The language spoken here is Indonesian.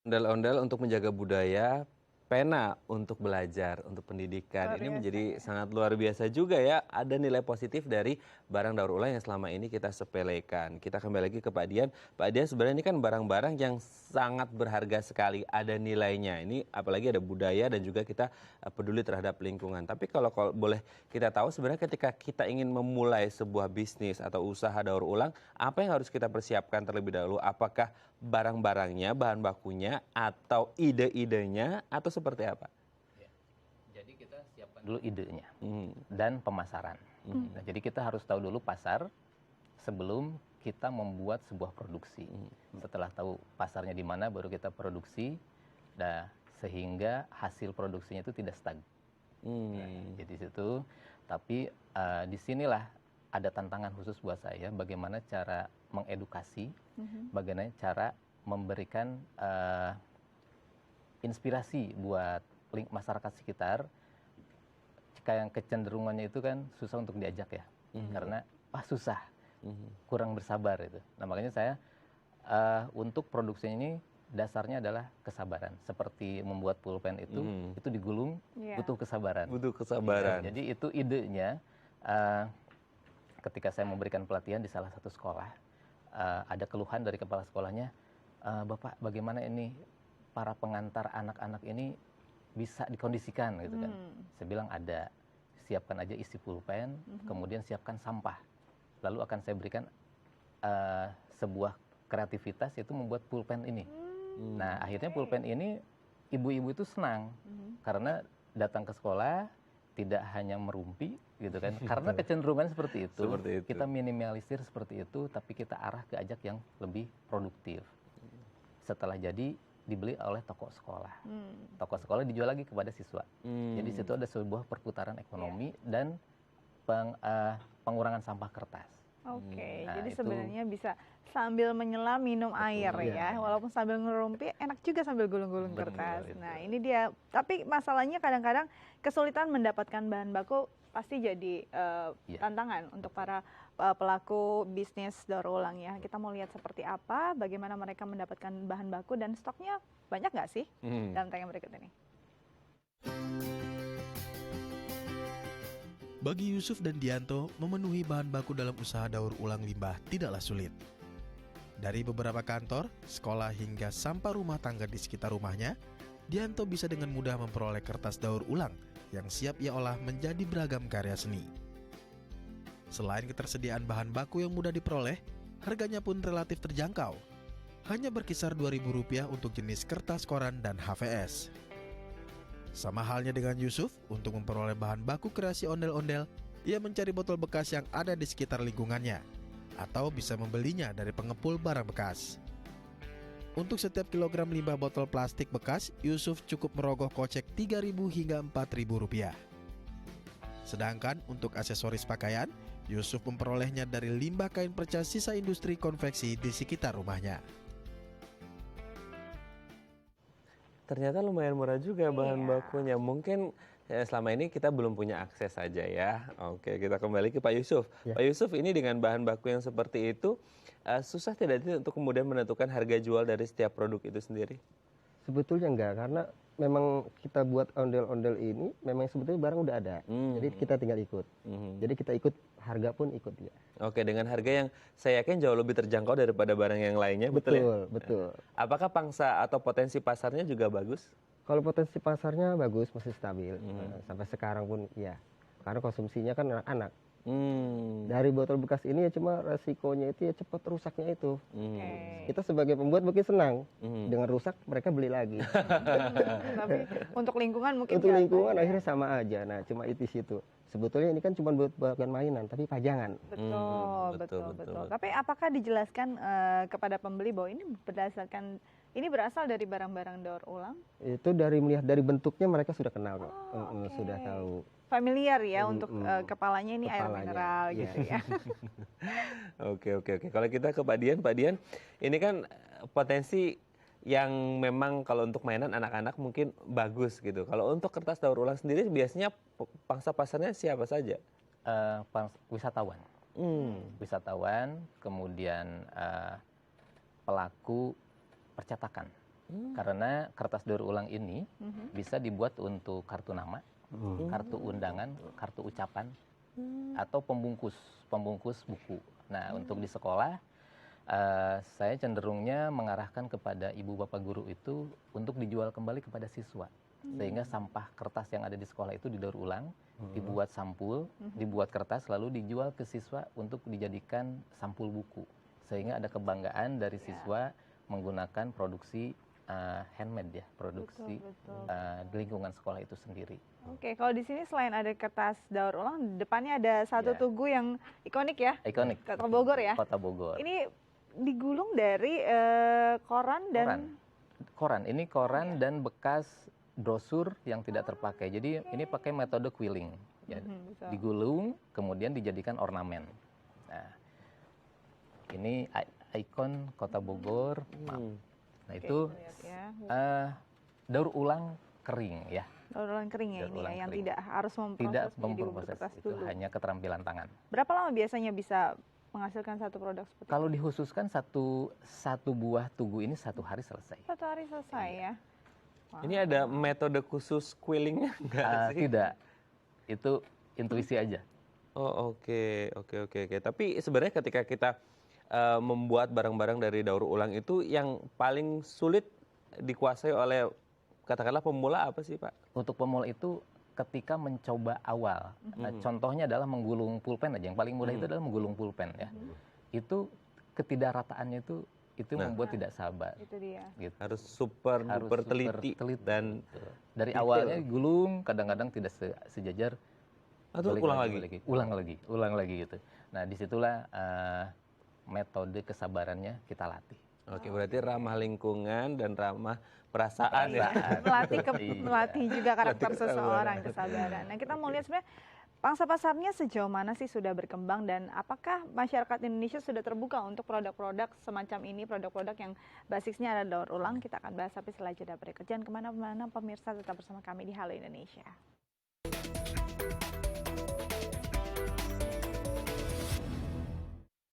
Ondel-ondel untuk menjaga budaya, pena untuk belajar, untuk pendidikan. Luar Ini biasa menjadi ya. sangat luar biasa juga ya. Ada nilai positif dari barang daur ulang yang selama ini kita sepelekan. Kita kembali lagi ke Pak Dian. Pak Dian, sebenarnya ini kan barang-barang yang sangat berharga sekali. Ada nilainya. Ini apalagi ada budaya dan juga kita peduli terhadap lingkungan. Tapi kalau boleh kita tahu sebenarnya ketika kita ingin memulai sebuah bisnis atau usaha daur ulang, apa yang harus kita persiapkan terlebih dahulu? Apakah barang-barangnya, bahan bakunya, atau ide-idenya, atau seperti apa? Ya. Jadi kita siapkan dulu idenya Hmm. dan pemasaran. Nah, jadi kita harus tahu dulu pasar sebelum kita membuat sebuah produksi. Setelah tahu pasarnya di mana, baru kita produksi, sehingga hasil produksinya itu tidak stagnan. Jadi situ, tapi disinilah ada tantangan khusus buat saya, bagaimana cara mengedukasi, bagaimana cara memberikan inspirasi buat masyarakat sekitar. Kayak yang kecenderungannya itu kan susah untuk diajak ya, karena susah, kurang bersabar itu. Nah makanya saya untuk produksi ini dasarnya adalah kesabaran. Seperti membuat pulpen itu digulung butuh kesabaran. Butuh kesabaran. Ya, jadi itu idenya. Ketika saya memberikan pelatihan di salah satu sekolah, ada keluhan dari kepala sekolahnya, Bapak bagaimana ini para pengantar anak-anak ini bisa dikondisikan gitu kan. Saya bilang ada, siapkan aja isi pulpen, kemudian siapkan sampah. Lalu akan saya berikan sebuah kreativitas, yaitu membuat pulpen ini. Nah akhirnya pulpen ini ibu-ibu itu senang, karena datang ke sekolah tidak hanya merumpi gitu kan, karena kecenderungan seperti itu, kita minimalisir seperti itu, tapi kita arah ke ajak yang lebih produktif. Setelah jadi dibeli oleh toko sekolah, toko sekolah dijual lagi kepada siswa. Jadi situ ada sebuah perputaran ekonomi dan pengurangan sampah kertas. Oke, Nah, jadi itu sebenarnya bisa sambil menyelam minum air ya, walaupun sambil ngerumpi, enak juga sambil gulung-gulung kertas. Nah ini dia, tapi masalahnya kadang-kadang kesulitan mendapatkan bahan baku pasti jadi tantangan untuk para pelaku bisnis daur ulang ya. Kita mau lihat seperti apa, bagaimana mereka mendapatkan bahan baku dan stoknya banyak nggak sih dalam tayangan berikut ini. Bagi Yusuf dan Dianto, memenuhi bahan baku dalam usaha daur ulang limbah tidaklah sulit. Dari beberapa kantor, sekolah hingga sampah rumah tangga di sekitar rumahnya, Dianto bisa dengan mudah memperoleh kertas daur ulang yang siap ia olah menjadi beragam karya seni. Selain ketersediaan bahan baku yang mudah diperoleh, harganya pun relatif terjangkau. Hanya berkisar Rp2.000 untuk jenis kertas koran dan HVS. Sama halnya dengan Yusuf, untuk memperoleh bahan baku kreasi ondel-ondel, ia mencari botol bekas yang ada di sekitar lingkungannya, atau bisa membelinya dari pengepul barang bekas. Untuk setiap kilogram limbah botol plastik bekas, Yusuf cukup merogoh kocek Rp3.000 hingga Rp4.000. Sedangkan untuk aksesoris pakaian, Yusuf memperolehnya dari limbah kain perca sisa industri konveksi di sekitar rumahnya. Ternyata lumayan murah juga bahan bakunya. Mungkin selama ini kita belum punya akses saja ya. Oke, kita kembali ke Pak Yusuf. Pak Yusuf, ini dengan bahan baku yang seperti itu, susah tidak sih untuk kemudian menentukan harga jual dari setiap produk itu sendiri? Sebetulnya enggak, karena memang kita buat ondel-ondel ini memang sebetulnya barang udah ada. Jadi kita tinggal ikut. Jadi kita ikut, harga pun ikut dia. Oke, dengan harga yang saya yakin jauh lebih terjangkau daripada barang yang lainnya, betul ya? Betul. Apakah pangsa atau potensi pasarnya juga bagus? Kalau potensi pasarnya bagus, masih stabil. Sampai sekarang pun ya. Karena konsumsinya kan anak-anak. Dari botol bekas ini ya cuma resikonya itu ya cepat rusaknya itu. Kita sebagai pembuat mungkin senang. Dengan rusak mereka beli lagi. Tapi untuk lingkungan mungkin untuk lingkungan akhirnya sama aja. Nah cuma itu situ. Sebetulnya ini kan cuma buat bagian mainan, tapi pajangan. Betul. Tapi apakah dijelaskan kepada pembeli bahwa ini berdasarkan, ini berasal dari barang-barang daur ulang? Itu dari melihat dari bentuknya mereka sudah kenal kok. Sudah tahu. Familiar ya untuk kepalanya ini air mineral gitu ya. Oke. Kalau kita ke Pak Dian, ini kan potensi yang memang kalau untuk mainan anak-anak mungkin bagus gitu. Kalau untuk kertas daur ulang sendiri biasanya pangsa pasarnya siapa saja? Wisatawan. Wisatawan, kemudian pelaku percetakan. Karena kertas daur ulang ini bisa dibuat untuk kartu nama, kartu undangan, kartu ucapan, atau pembungkus buku. Nah, untuk di sekolah, saya cenderungnya mengarahkan kepada ibu bapak guru itu untuk dijual kembali kepada siswa. Sehingga sampah kertas yang ada di sekolah itu didaur ulang, dibuat sampul, dibuat kertas, lalu dijual ke siswa untuk dijadikan sampul buku. Sehingga ada kebanggaan dari siswa menggunakan produksi handmade ya, produksi di lingkungan sekolah itu sendiri. Oke, kalau di sini selain ada kertas daur ulang, depannya ada satu tugu yang ikonik ya, Ikonik. Kota Bogor ya. Kota Bogor. Ini digulung dari koran dan Koran. Ini koran dan bekas brosur yang tidak terpakai. Jadi ini pakai metode quilling. Ya, digulung, kemudian dijadikan ornamen. Nah, ini ikon Kota Bogor. Nah, itu daur ulang kering ya. daur ulang kering ya, Daur ini ulang ya, yang kering. tidak harus Tidak memproses menjadi bubur memproses, kertas itu dulu. hanya keterampilan tangan. Berapa lama biasanya bisa menghasilkan satu produk seperti Kalau itu? dikhususkan satu buah tugu ini 1 hari selesai. 1 hari selesai ya. Ini ada metode khusus quillingnya nggak sih? Tidak, itu intuisi aja. Oh, oke. Tapi sebenarnya ketika kita membuat barang-barang dari daur ulang itu yang paling sulit dikuasai oleh katakanlah pemula apa sih, Pak? Untuk pemula itu ketika mencoba awal, contohnya adalah menggulung pulpen aja. Yang paling mudah itu adalah menggulung pulpen ya. Itu ketidakrataannya itu membuat tidak sabar. Itu dia. Gitu. Harus super duper teliti dan Betul. Dari detail. awalnya gulung, kadang-kadang tidak sejajar. atau balik ulang lagi. ulang lagi gitu. Nah, disitulah metode kesabarannya kita latih. Oke, berarti ramah lingkungan dan ramah perasaan ya. Melatih juga karakter seseorang, kesabaran. Nah, kita mau lihat sebenarnya pangsa pasarnya sejauh mana sih sudah berkembang dan apakah masyarakat Indonesia sudah terbuka untuk produk-produk semacam ini, produk-produk yang basisnya ada daur ulang. Kita akan bahas tapi setelah jeda berikut. Jangan kemana-mana pemirsa, tetap bersama kami di Halo Indonesia.